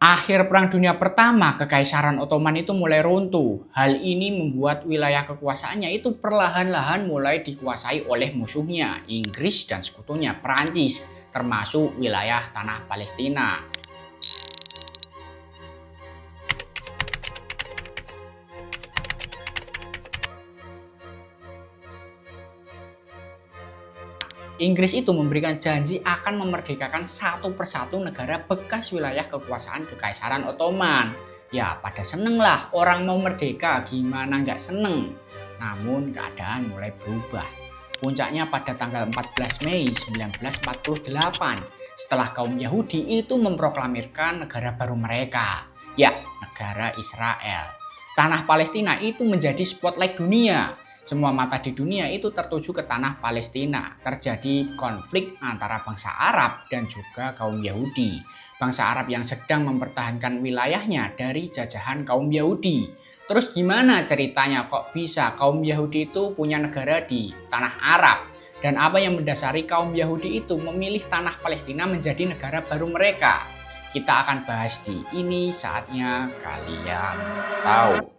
Akhir Perang Dunia Pertama, Kekaisaran Ottoman itu mulai runtuh. Hal ini membuat wilayah kekuasaannya itu perlahan-lahan mulai dikuasai oleh musuhnya, Inggris dan sekutunya, Perancis, termasuk wilayah tanah Palestina. Inggris itu memberikan janji akan memerdekakan satu persatu negara bekas wilayah kekuasaan Kekaisaran Ottoman. Ya, pada seneng lah orang mau merdeka, gimana nggak seneng. Namun keadaan mulai berubah. Puncaknya pada tanggal 14 Mei 1948, setelah kaum Yahudi itu memproklamirkan negara baru mereka. Ya, negara Israel. Tanah Palestina itu menjadi spotlight dunia. Semua mata di dunia itu tertuju ke tanah Palestina. Terjadi konflik antara bangsa Arab dan juga kaum Yahudi. Bangsa Arab yang sedang mempertahankan wilayahnya dari jajahan kaum Yahudi. Terus gimana ceritanya kok bisa kaum Yahudi itu punya negara di tanah Arab? Dan apa yang mendasari kaum Yahudi itu memilih tanah Palestina menjadi negara baru mereka? Kita akan bahas di Ini Saatnya Kalian Tahu.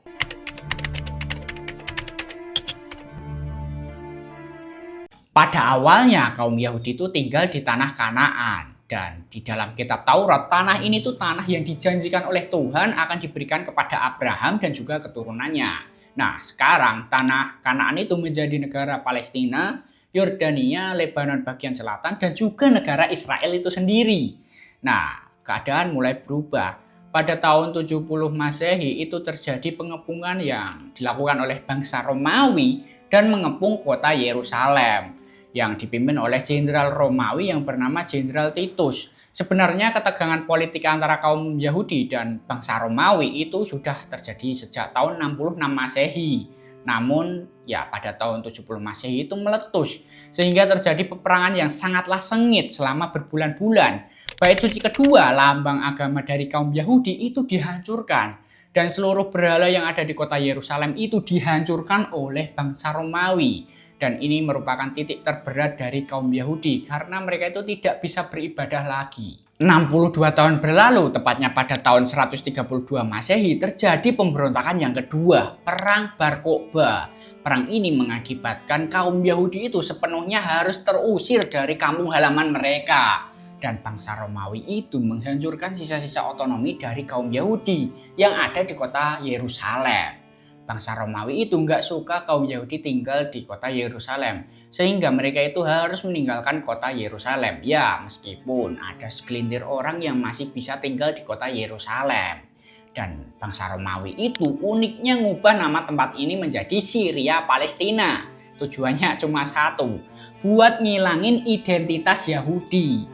Pada awalnya kaum Yahudi itu tinggal di tanah Kanaan, dan di dalam kitab Taurat tanah ini tuh tanah yang dijanjikan oleh Tuhan akan diberikan kepada Abraham dan juga keturunannya. Nah, sekarang tanah Kanaan itu menjadi negara Palestina, Yordania, Lebanon bagian selatan, dan juga negara Israel itu sendiri. Nah, keadaan mulai berubah. Pada tahun 70 Masehi itu terjadi pengepungan yang dilakukan oleh bangsa Romawi dan mengepung kota Yerusalem yang dipimpin oleh jenderal Romawi yang bernama Jenderal Titus. Sebenarnya ketegangan politik antara kaum Yahudi dan bangsa Romawi itu sudah terjadi sejak tahun 66 Masehi. Namun ya pada tahun 70 Masehi itu meletus sehingga terjadi peperangan yang sangatlah sengit selama berbulan-bulan. Bait suci kedua, lambang agama dari kaum Yahudi, itu dihancurkan dan seluruh berhala yang ada di kota Yerusalem itu dihancurkan oleh bangsa Romawi. Dan ini merupakan titik terberat dari kaum Yahudi karena mereka itu tidak bisa beribadah lagi. 62 tahun berlalu, tepatnya pada tahun 132 Masehi, terjadi pemberontakan yang kedua, Perang Bar Kokhba. Perang ini mengakibatkan kaum Yahudi itu sepenuhnya harus terusir dari kampung halaman mereka. Dan bangsa Romawi itu menghancurkan sisa-sisa otonomi dari kaum Yahudi yang ada di kota Yerusalem. Bangsa Romawi itu nggak suka kaum Yahudi tinggal di kota Yerusalem, sehingga mereka itu harus meninggalkan kota Yerusalem. Ya, meskipun ada segelintir orang yang masih bisa tinggal di kota Yerusalem. Dan bangsa Romawi itu uniknya ngubah nama tempat ini menjadi Syria Palestina. Tujuannya cuma satu, buat ngilangin identitas Yahudi.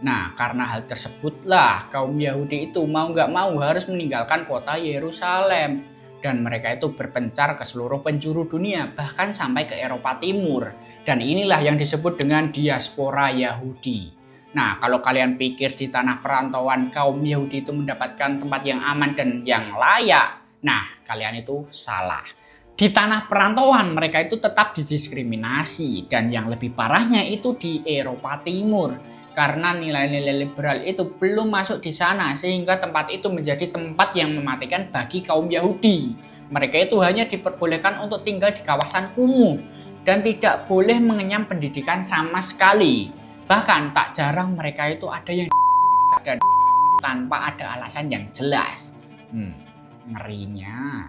Nah, karena hal tersebutlah kaum Yahudi itu mau nggak mau harus meninggalkan kota Yerusalem. Dan mereka itu berpencar ke seluruh penjuru dunia, bahkan sampai ke Eropa Timur. Dan inilah yang disebut dengan diaspora Yahudi. Nah, kalau kalian pikir di tanah perantauan kaum Yahudi itu mendapatkan tempat yang aman dan yang layak, nah kalian itu salah. Di tanah perantauan mereka itu tetap didiskriminasi, dan yang lebih parahnya itu di Eropa Timur. Karena nilai-nilai liberal itu belum masuk di sana sehingga tempat itu menjadi tempat yang mematikan bagi kaum Yahudi. Mereka itu hanya diperbolehkan untuk tinggal di kawasan kumuh dan tidak boleh mengenyam pendidikan sama sekali. Bahkan tak jarang mereka itu ada yang dan tanpa ada alasan yang jelas. Ngerinya.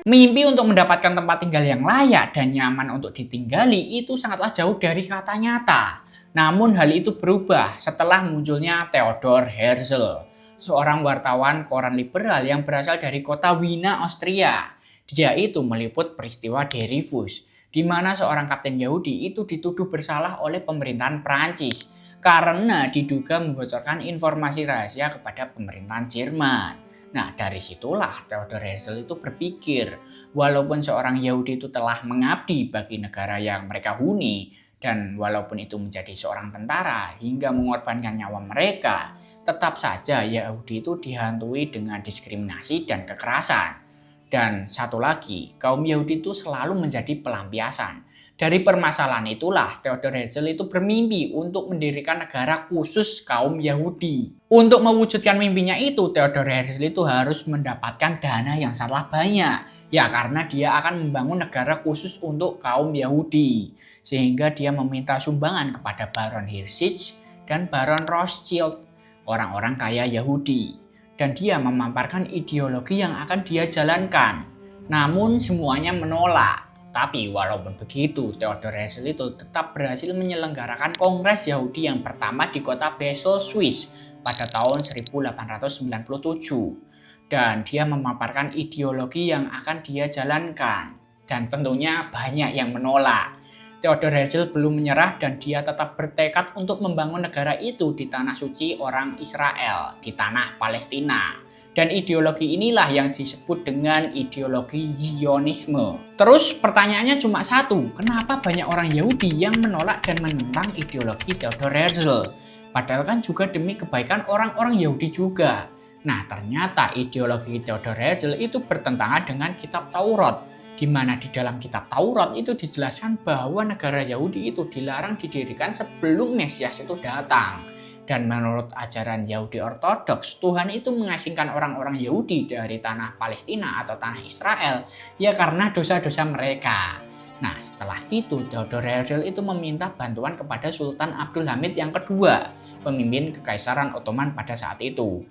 Mimpi untuk mendapatkan tempat tinggal yang layak dan nyaman untuk ditinggali itu sangatlah jauh dari kata nyata. Namun hal itu berubah setelah munculnya Theodor Herzl, seorang wartawan koran liberal yang berasal dari kota Wina, Austria. Dia itu meliput peristiwa Dreyfus, di mana seorang kapten Yahudi itu dituduh bersalah oleh pemerintahan Prancis karena diduga membocorkan informasi rahasia kepada pemerintahan Jerman. Nah, dari situlah Theodor Herzl itu berpikir, walaupun seorang Yahudi itu telah mengabdi bagi negara yang mereka huni, dan walaupun itu menjadi seorang tentara hingga mengorbankan nyawa mereka, tetap saja Yahudi itu dihantui dengan diskriminasi dan kekerasan. Dan satu lagi, kaum Yahudi itu selalu menjadi pelampiasan. Dari permasalahan itulah Theodor Herzl itu bermimpi untuk mendirikan negara khusus kaum Yahudi. Untuk mewujudkan mimpinya itu, Theodor Herzl itu harus mendapatkan dana yang sangat banyak. Ya karena dia akan membangun negara khusus untuk kaum Yahudi. Sehingga dia meminta sumbangan kepada Baron Hirschich dan Baron Rothschild, orang-orang kaya Yahudi. Dan dia memaparkan ideologi yang akan dia jalankan. Namun semuanya menolak. Tapi walaupun begitu, Theodor Herzl itu tetap berhasil menyelenggarakan Kongres Yahudi yang pertama di kota Basel, Swiss pada tahun 1897. Dan dia memaparkan ideologi yang akan dia jalankan. Dan tentunya banyak yang menolak. Theodor Herzl belum menyerah dan dia tetap bertekad untuk membangun negara itu di tanah suci orang Israel, di tanah Palestina. Dan ideologi inilah yang disebut dengan ideologi Zionisme. Terus pertanyaannya cuma satu, kenapa banyak orang Yahudi yang menolak dan menentang ideologi Theodor Herzl? Padahal kan juga demi kebaikan orang-orang Yahudi juga. Nah ternyata ideologi Theodor Herzl itu bertentangan dengan kitab Taurat. Di mana di dalam kitab Taurat itu dijelaskan bahwa negara Yahudi itu dilarang didirikan sebelum Mesias itu datang. Dan menurut ajaran Yahudi Ortodoks, Tuhan itu mengasingkan orang-orang Yahudi dari tanah Palestina atau tanah Israel ya karena dosa-dosa mereka. Nah setelah itu Theodor Herzl itu meminta bantuan kepada Sultan Abdul Hamid yang kedua, pemimpin Kekaisaran Ottoman pada saat itu.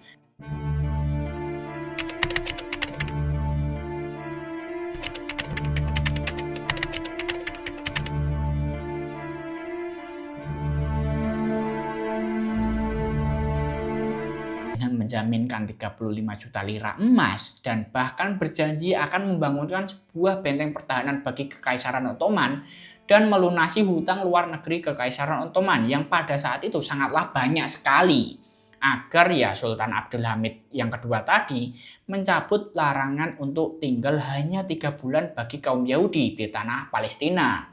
Menjaminkan 35 juta lira emas dan bahkan berjanji akan membangunkan sebuah benteng pertahanan bagi Kekaisaran Ottoman dan melunasi hutang luar negeri Kekaisaran Ottoman yang pada saat itu sangatlah banyak sekali agar ya Sultan Abdul Hamid yang kedua tadi mencabut larangan untuk tinggal hanya 3 bulan bagi kaum Yahudi di tanah Palestina.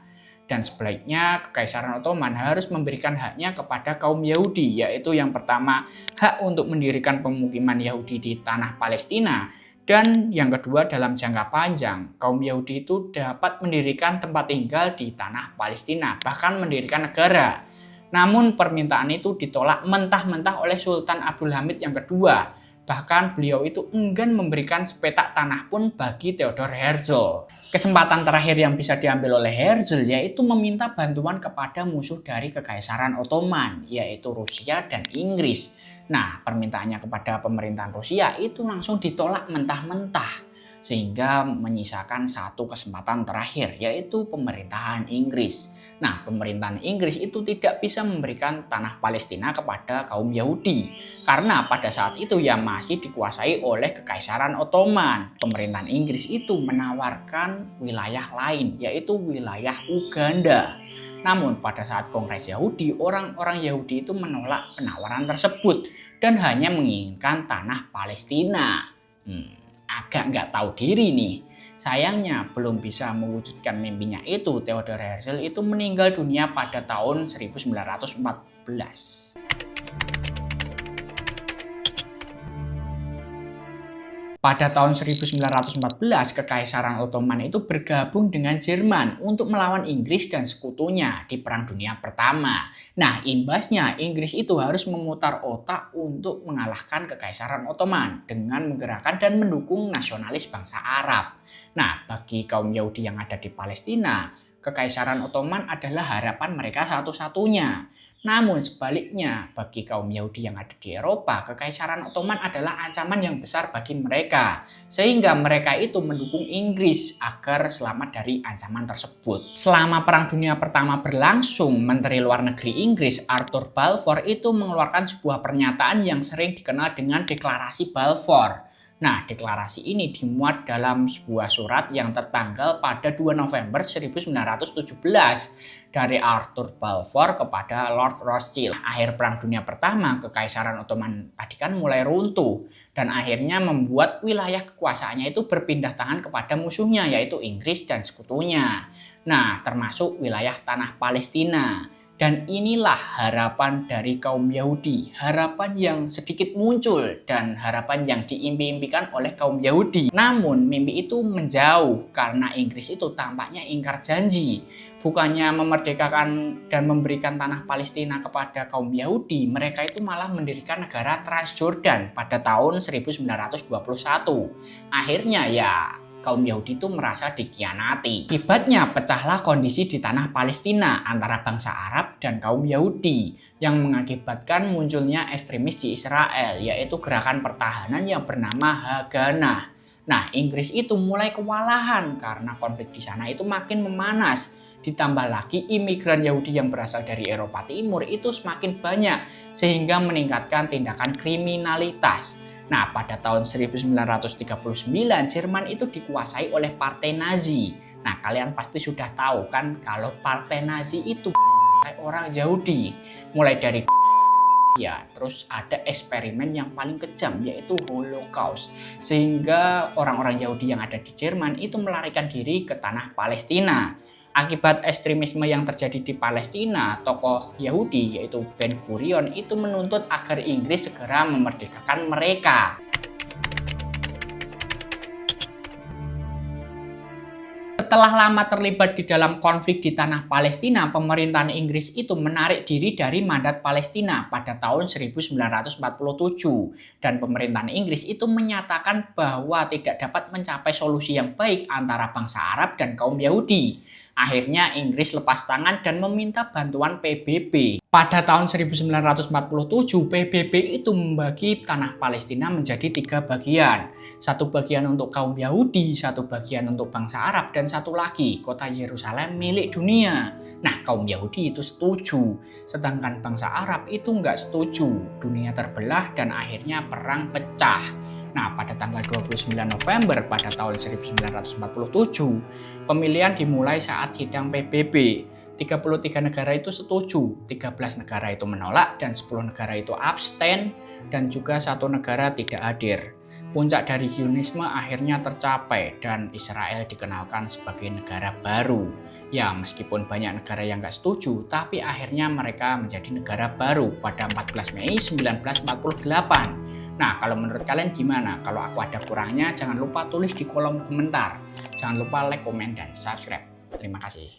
Dan sebaliknya Kekaisaran Ottoman harus memberikan haknya kepada kaum Yahudi, yaitu yang pertama hak untuk mendirikan pemukiman Yahudi di tanah Palestina, dan yang kedua dalam jangka panjang kaum Yahudi itu dapat mendirikan tempat tinggal di tanah Palestina, bahkan mendirikan negara. Namun permintaan itu ditolak mentah-mentah oleh Sultan Abdul Hamid yang kedua. Bahkan beliau itu enggan memberikan sepetak tanah pun bagi Theodor Herzl. Kesempatan terakhir yang bisa diambil oleh Herzl yaitu meminta bantuan kepada musuh dari Kekaisaran Ottoman, yaitu Rusia dan Inggris. Nah, permintaannya kepada pemerintahan Rusia itu langsung ditolak mentah-mentah, sehingga menyisakan satu kesempatan terakhir, yaitu pemerintahan Inggris. Nah, pemerintahan Inggris itu tidak bisa memberikan tanah Palestina kepada kaum Yahudi karena pada saat itu ya masih dikuasai oleh Kekaisaran Ottoman. Pemerintahan Inggris itu menawarkan wilayah lain, yaitu wilayah Uganda. Namun pada saat Kongres Yahudi, orang-orang Yahudi itu menolak penawaran tersebut dan hanya menginginkan tanah Palestina. Agak nggak tahu diri nih. Sayangnya belum bisa mewujudkan mimpinya itu. Theodor Herzl itu meninggal dunia pada tahun 1914. Pada tahun 1914, Kekaisaran Ottoman itu bergabung dengan Jerman untuk melawan Inggris dan sekutunya di Perang Dunia Pertama. Nah, imbasnya Inggris itu harus memutar otak untuk mengalahkan Kekaisaran Ottoman dengan menggerakkan dan mendukung nasionalis bangsa Arab. Nah, bagi kaum Yahudi yang ada di Palestina, Kekaisaran Ottoman adalah harapan mereka satu-satunya. Namun sebaliknya, bagi kaum Yahudi yang ada di Eropa, Kekaisaran Ottoman adalah ancaman yang besar bagi mereka. Sehingga mereka itu mendukung Inggris agar selamat dari ancaman tersebut. Selama Perang Dunia Pertama berlangsung, Menteri Luar Negeri Inggris Arthur Balfour itu mengeluarkan sebuah pernyataan yang sering dikenal dengan Deklarasi Balfour. Nah, deklarasi ini dimuat dalam sebuah surat yang tertanggal pada 2 November 1917 dari Arthur Balfour kepada Lord Rothschild. Akhir Perang Dunia Pertama, Kekaisaran Ottoman tadi kan mulai runtuh dan akhirnya membuat wilayah kekuasaannya itu berpindah tangan kepada musuhnya, yaitu Inggris dan sekutunya. Nah, termasuk wilayah tanah Palestina. Dan inilah harapan dari kaum Yahudi, harapan yang sedikit muncul dan harapan yang diimpi-impikan oleh kaum Yahudi. Namun mimpi itu menjauh karena Inggris itu tampaknya ingkar janji. Bukannya memerdekakan dan memberikan tanah Palestina kepada kaum Yahudi, mereka itu malah mendirikan negara Transjordan pada tahun 1921. Akhirnya ya kaum Yahudi itu merasa dikhianati. Akibatnya pecahlah kondisi di tanah Palestina antara bangsa Arab dan kaum Yahudi yang mengakibatkan munculnya ekstremis di Israel, yaitu gerakan pertahanan yang bernama Haganah. Nah, Inggris itu mulai kewalahan karena konflik di sana itu makin memanas. Ditambah lagi imigran Yahudi yang berasal dari Eropa Timur itu semakin banyak sehingga meningkatkan tindakan kriminalitas. Nah, pada tahun 1939 Jerman itu dikuasai oleh Partai Nazi. Nah, kalian pasti sudah tahu kan kalau Partai Nazi itu orang Yahudi. Mulai dari ya, terus ada eksperimen yang paling kejam yaitu Holocaust. Sehingga orang-orang Yahudi yang ada di Jerman itu melarikan diri ke tanah Palestina. Akibat ekstremisme yang terjadi di Palestina, tokoh Yahudi yaitu Ben Gurion itu menuntut agar Inggris segera memerdekakan mereka. Setelah lama terlibat di dalam konflik di tanah Palestina, pemerintahan Inggris itu menarik diri dari mandat Palestina pada tahun 1947 dan pemerintahan Inggris itu menyatakan bahwa tidak dapat mencapai solusi yang baik antara bangsa Arab dan kaum Yahudi. Akhirnya Inggris lepas tangan dan meminta bantuan PBB. Pada tahun 1947, PBB itu membagi tanah Palestina menjadi 3 bagian. Satu bagian untuk kaum Yahudi, satu bagian untuk bangsa Arab, dan satu lagi kota Yerusalem milik dunia. Nah, kaum Yahudi itu setuju, sedangkan bangsa Arab itu nggak setuju. Dunia terbelah dan akhirnya perang pecah. Nah, pada tanggal 29 November pada tahun 1947, pemilihan dimulai saat sidang PBB. 33 negara itu setuju, 13 negara itu menolak, dan 10 negara itu abstain, dan juga 1 negara tidak hadir. Puncak dari Zionisme akhirnya tercapai dan Israel dikenalkan sebagai negara baru. Ya, meskipun banyak negara yang nggak setuju, tapi akhirnya mereka menjadi negara baru pada 14 Mei 1948. Nah, kalau menurut kalian gimana? Kalau aku ada kurangnya, jangan lupa tulis di kolom komentar. Jangan lupa like, komen, dan subscribe. Terima kasih.